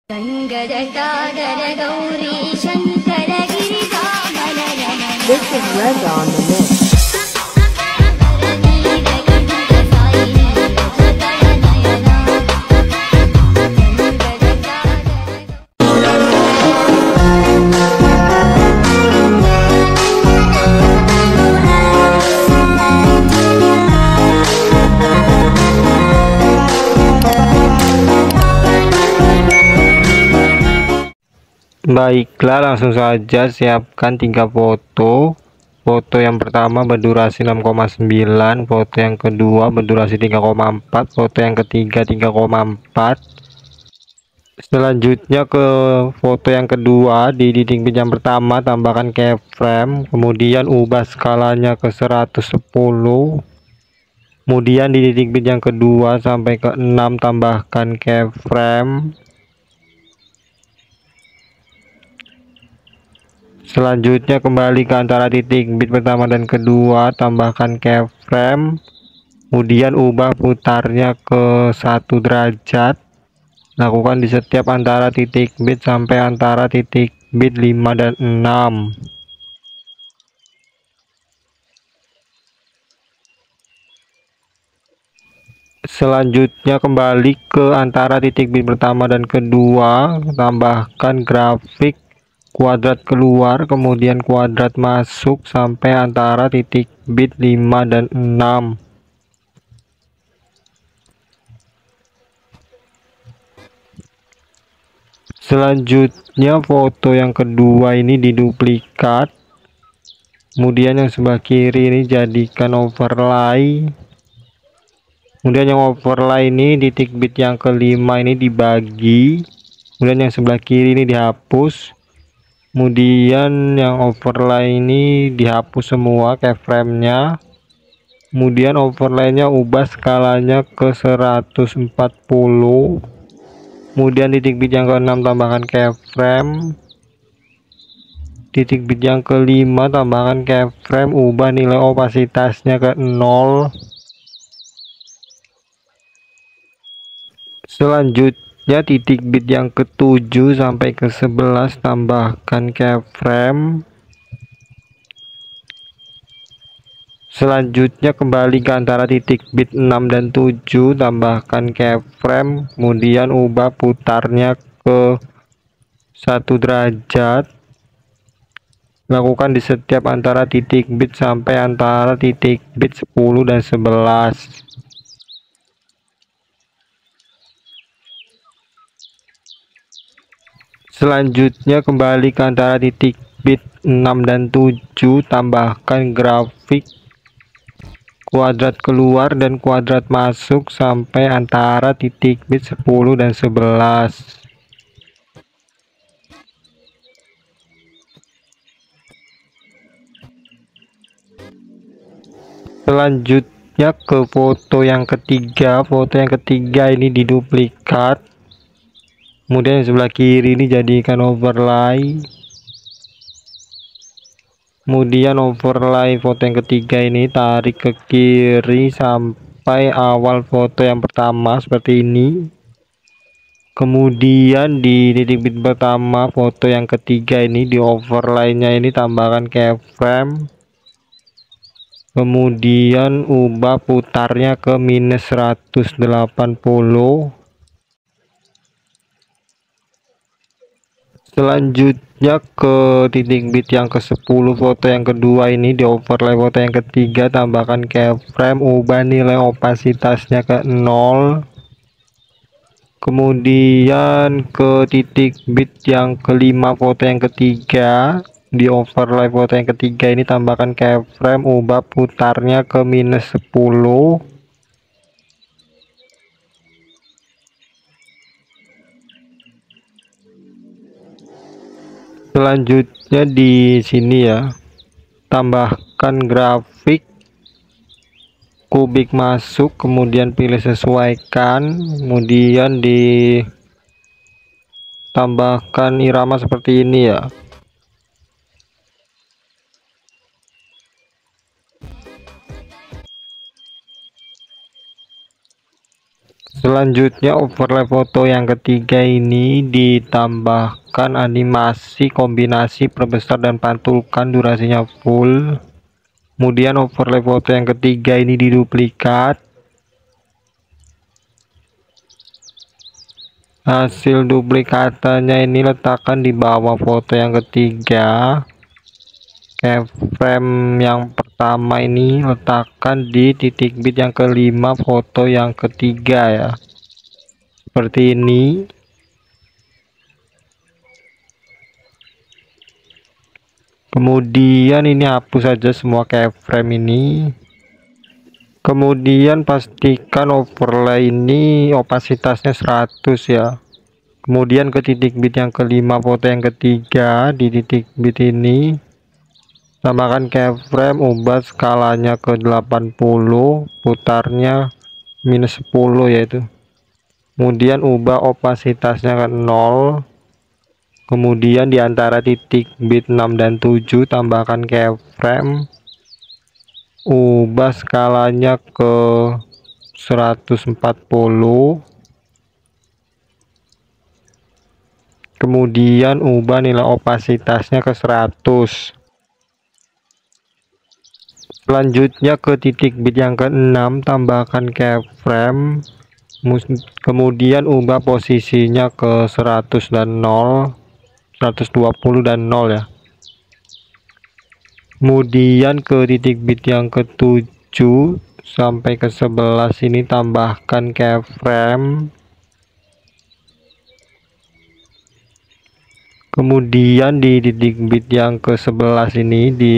This is Reza on the mix. Baiklah, langsung saja siapkan 3 foto. Foto yang pertama berdurasi 6,9, foto yang kedua berdurasi 3,4, foto yang ketiga 3,4. Selanjutnya ke foto yang kedua, di titik bit yang pertama tambahkan keyframe, kemudian ubah skalanya ke 110. Kemudian di titik bit yang kedua sampai ke 6 tambahkan keyframe. Selanjutnya kembali ke antara titik bit pertama dan kedua, tambahkan keyframe, kemudian ubah putarnya ke 1 derajat. Lakukan di setiap antara titik bit sampai antara titik bit 5 dan 6. Selanjutnya kembali ke antara titik bit pertama dan kedua, tambahkan grafik kuadrat keluar kemudian kuadrat masuk sampai antara titik bit 5 dan 6. Selanjutnya foto yang kedua ini diduplikat, kemudian yang sebelah kiri ini jadikan overlay, kemudian yang overlay ini titik bit yang kelima ini dibagi, kemudian yang sebelah kiri ini dihapus. Kemudian yang overlay ini dihapus semua keyframe-nya. Kemudian overlay-nya ubah skalanya ke 140. Kemudian titik bit yang ke-6 tambahkan keyframe. Titik bit yang kelima tambahkan keyframe, ubah nilai opasitasnya ke 0. Selanjutnya titik bit yang ke-7 sampai ke 11 tambahkan keyframe. Selanjutnya kembali ke antara titik bit 6 dan 7, tambahkan keyframe, kemudian ubah putarnya ke 1 derajat. Lakukan di setiap antara titik bit sampai antara titik bit 10 dan 11. Selanjutnya kembali ke antara titik bit 6 dan 7, tambahkan grafik kuadrat keluar dan kuadrat masuk sampai antara titik bit 10 dan 11. Selanjutnya ke foto yang ketiga. Foto yang ketiga ini diduplikat, kemudian yang sebelah kiri ini jadikan overlay, kemudian overlay foto yang ketiga ini tarik ke kiri sampai awal foto yang pertama seperti ini. Kemudian di titik bit pertama foto yang ketiga ini di overlay-nya ini tambahkan keyframe, kemudian ubah putarnya ke minus 180. Selanjutnya ke titik bit yang ke-10 foto yang kedua ini di overlay foto yang ketiga, tambahkan keyframe, ubah nilai opasitasnya ke 0. Kemudian ke titik bit yang kelima foto yang ketiga, di overlay foto yang ketiga ini tambahkan keyframe, ubah putarnya ke minus 10. Selanjutnya di sini ya, tambahkan grafik kubik masuk, kemudian pilih sesuaikan, kemudian ditambahkan irama seperti ini ya. Selanjutnya overlay foto yang ketiga ini ditambahkan animasi kombinasi perbesar dan pantulkan, durasinya full. Kemudian overlay foto yang ketiga ini diduplikat. Hasil duplikatnya ini letakkan di bawah foto yang ketiga. Keyframe yang pertama ini letakkan di titik bit yang kelima foto yang ketiga ya, seperti ini. Kemudian ini hapus saja semua keyframe ini. Kemudian pastikan overlay ini opasitasnya 100 ya. Kemudian ke titik bit yang kelima foto yang ketiga, di titik bit ini tambahkan keyframe, ubah skalanya ke 80, putarnya -10 yaitu. Kemudian ubah opasitasnya ke 0. Kemudian di antara titik bit 6 dan 7 tambahkan keyframe, ubah skalanya ke 140. Kemudian ubah nilai opasitasnya ke 100. Selanjutnya ke titik bit yang ke-6 tambahkan keyframe, kemudian ubah posisinya ke 100 dan 0, 120 dan 0 ya. Kemudian ke titik bit yang ke-7 sampai ke 11 ini tambahkan keyframe, kemudian di titik bit yang ke-11 ini di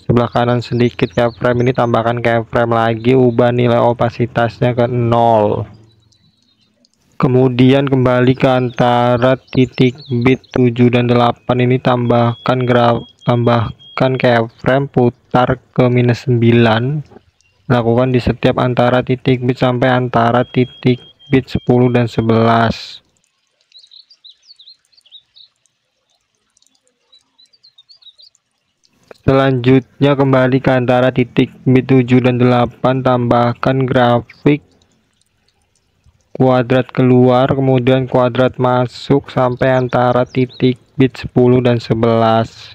sebelah kanan sedikit keyframe ini tambahkan keyframe lagi, ubah nilai opasitasnya ke 0. Kemudian kembali ke antara titik bit 7 dan 8 ini tambahkan keyframe, putar ke -9. Lakukan di setiap antara titik bit sampai antara titik bit 10 dan 11. Selanjutnya kembali ke antara titik bit 7 dan 8, tambahkan grafik kuadrat keluar kemudian kuadrat masuk sampai antara titik bit 10 dan 11.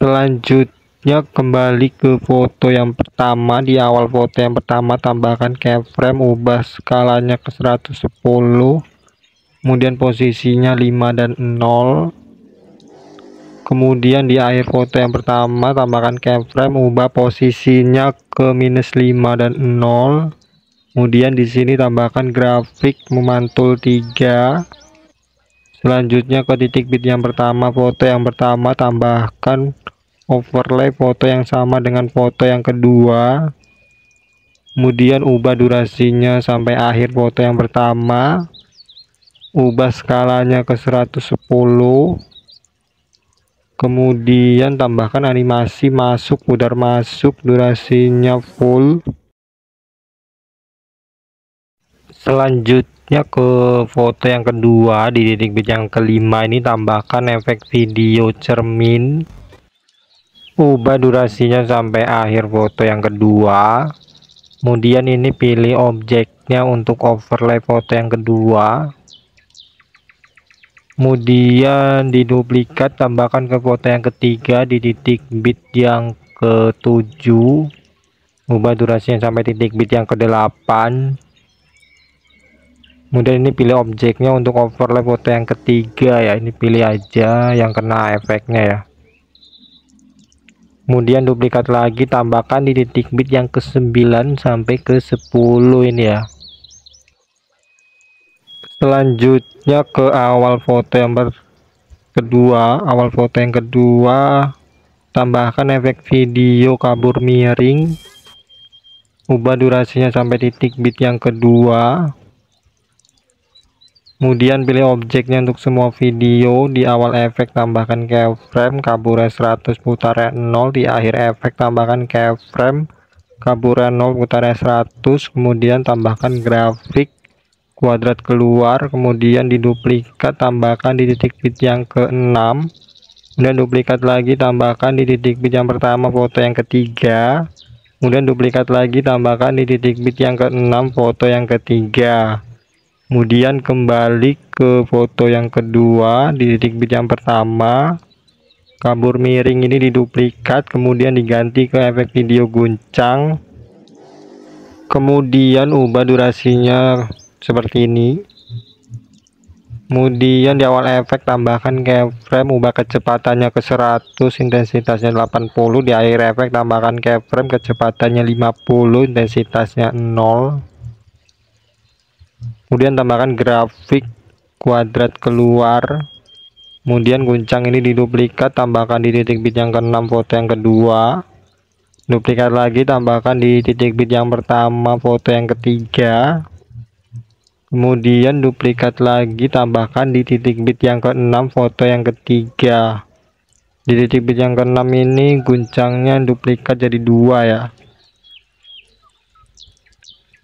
Selanjutnya kembali ke foto yang pertama. Di awal foto yang pertama tambahkan keyframe, ubah skalanya ke 110, kemudian posisinya 5 dan 0. Kemudian di akhir foto yang pertama tambahkan keyframe, ubah posisinya ke -5 dan 0. Kemudian di sini tambahkan grafik memantul 3. Selanjutnya ke titik bit yang pertama foto yang pertama tambahkan overlay foto yang sama dengan foto yang kedua. Kemudian ubah durasinya sampai akhir foto yang pertama, ubah skalanya ke 110. Kemudian tambahkan animasi masuk pudar masuk, durasinya full. Selanjutnya ke foto yang kedua, di titik bit yang kelima ini tambahkan efek video cermin, ubah durasinya sampai akhir foto yang kedua. Kemudian ini pilih objeknya untuk overlay foto yang kedua. Kemudian diduplikat, tambahkan ke foto yang ketiga di titik bit yang ke-7, ubah durasinya sampai titik bit yang ke-8. Kemudian ini pilih objeknya untuk overlay foto yang ketiga ya, ini pilih aja yang kena efeknya ya. Kemudian duplikat lagi, tambahkan di titik bit yang ke-9 sampai ke 10 ini ya. Selanjutnya ke awal foto yang kedua, tambahkan efek video kabur miring, ubah durasinya sampai titik bit yang kedua. Kemudian pilih objeknya untuk semua video. Di awal efek tambahkan keyframe, kaburnya 100, putarnya 0. Di akhir efek tambahkan keyframe, kaburnya 0, putarnya 100. Kemudian tambahkan grafik kuadrat keluar, kemudian diduplikat, tambahkan di titik bit yang ke-6, kemudian duplikat lagi, tambahkan di titik bit yang pertama foto yang ketiga, kemudian duplikat lagi, tambahkan di titik bit yang ke-6 foto yang ketiga, kemudian kembali ke foto yang kedua di titik bit yang pertama, kabur miring ini diduplikat, kemudian diganti ke efek video guncang, kemudian ubah durasinya seperti ini. Kemudian di awal efek tambahkan keyframe, ubah kecepatannya ke 100, intensitasnya 80. Di akhir efek tambahkan keyframe, kecepatannya 50, intensitasnya 0. Kemudian tambahkan grafik kuadrat keluar, kemudian guncang ini diduplikat, tambahkan di titik bit yang ke-6 foto yang kedua, duplikat lagi, tambahkan di titik bit yang pertama foto yang ketiga, kemudian duplikat lagi, tambahkan di titik bit yang ke-6 foto yang ketiga. Di titik bit yang ke-6 ini guncangnya duplikat jadi 2 ya.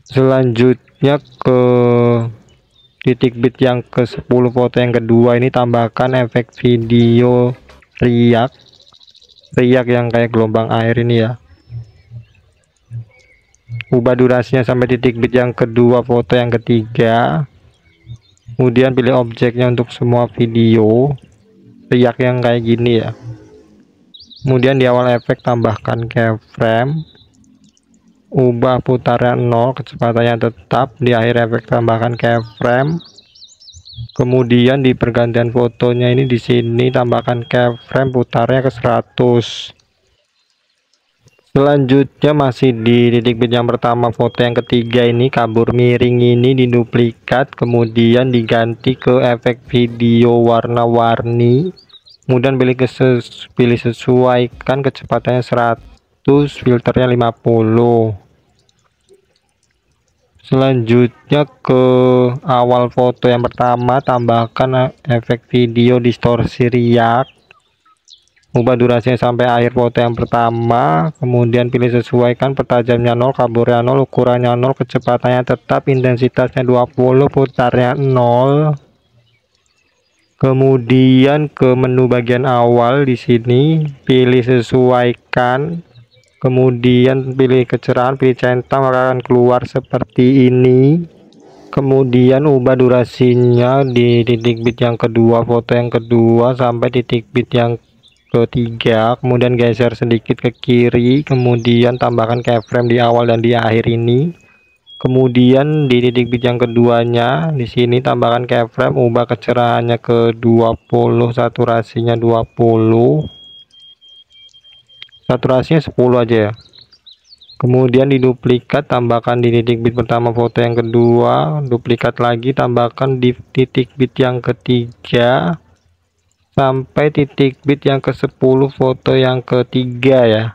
Selanjutnya ke titik bit yang ke-10 foto yang kedua ini tambahkan efek video riak yang kayak gelombang air ini ya. Ubah durasinya sampai titik bit yang kedua foto yang ketiga, kemudian pilih objeknya untuk semua video riak yang kayak gini ya. Kemudian di awal efek tambahkan keyframe, ubah putarnya 0, kecepatannya tetap. Di akhir efek tambahkan keyframe, kemudian di pergantian fotonya ini di sini tambahkan keyframe, putarnya ke 100. Selanjutnya masih di titik bit yang pertama foto yang ketiga ini, kabur miring ini diduplikat, kemudian diganti ke efek video warna-warni, kemudian pilih sesuaikan kecepatannya 100, filternya 50. Selanjutnya ke awal foto yang pertama tambahkan efek video distorsi riak, ubah durasinya sampai akhir foto yang pertama, kemudian pilih sesuaikan, pertajamnya 0, kaburnya 0, ukurannya 0, kecepatannya tetap, intensitasnya 20, putarnya 0. Kemudian ke menu bagian awal di sini pilih sesuaikan, kemudian pilih kecerahan, pilih centang, maka akan keluar seperti ini. Kemudian ubah durasinya di titik bit yang kedua foto yang kedua sampai titik bit yang ketiga, kemudian geser sedikit ke kiri, kemudian tambahkan keyframe di awal dan di akhir ini. Kemudian di titik bit yang keduanya di sini tambahkan keyframe, ubah kecerahannya ke 20, saturasinya 20, saturasinya 10 aja ya. Kemudian diduplikat, tambahkan di titik bit pertama foto yang kedua, duplikat lagi, tambahkan di titik bit yang ketiga sampai titik bit yang ke-10 foto yang ketiga ya.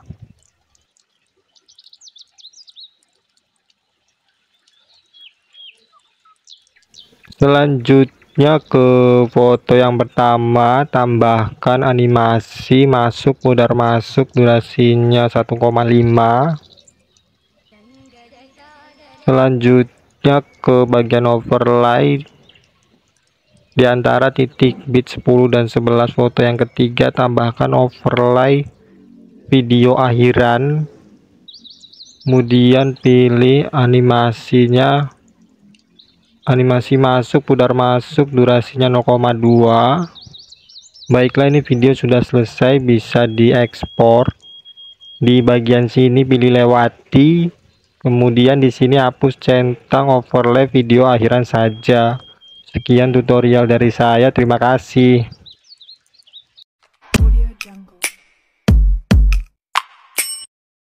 Selanjutnya ke foto yang pertama, tambahkan animasi masuk, pudar masuk, durasinya 1,5. Selanjutnya ke bagian overlay, di antara titik bit 10 dan 11 foto yang ketiga tambahkan overlay video akhiran, kemudian pilih animasinya, animasi masuk, pudar masuk, durasinya 0,2. Baiklah, ini video sudah selesai, bisa diekspor. Di bagian sini pilih lewati, kemudian di sini hapus centang, overlay video akhiran saja. Sekian tutorial dari saya, terima kasih. Audio Jungle.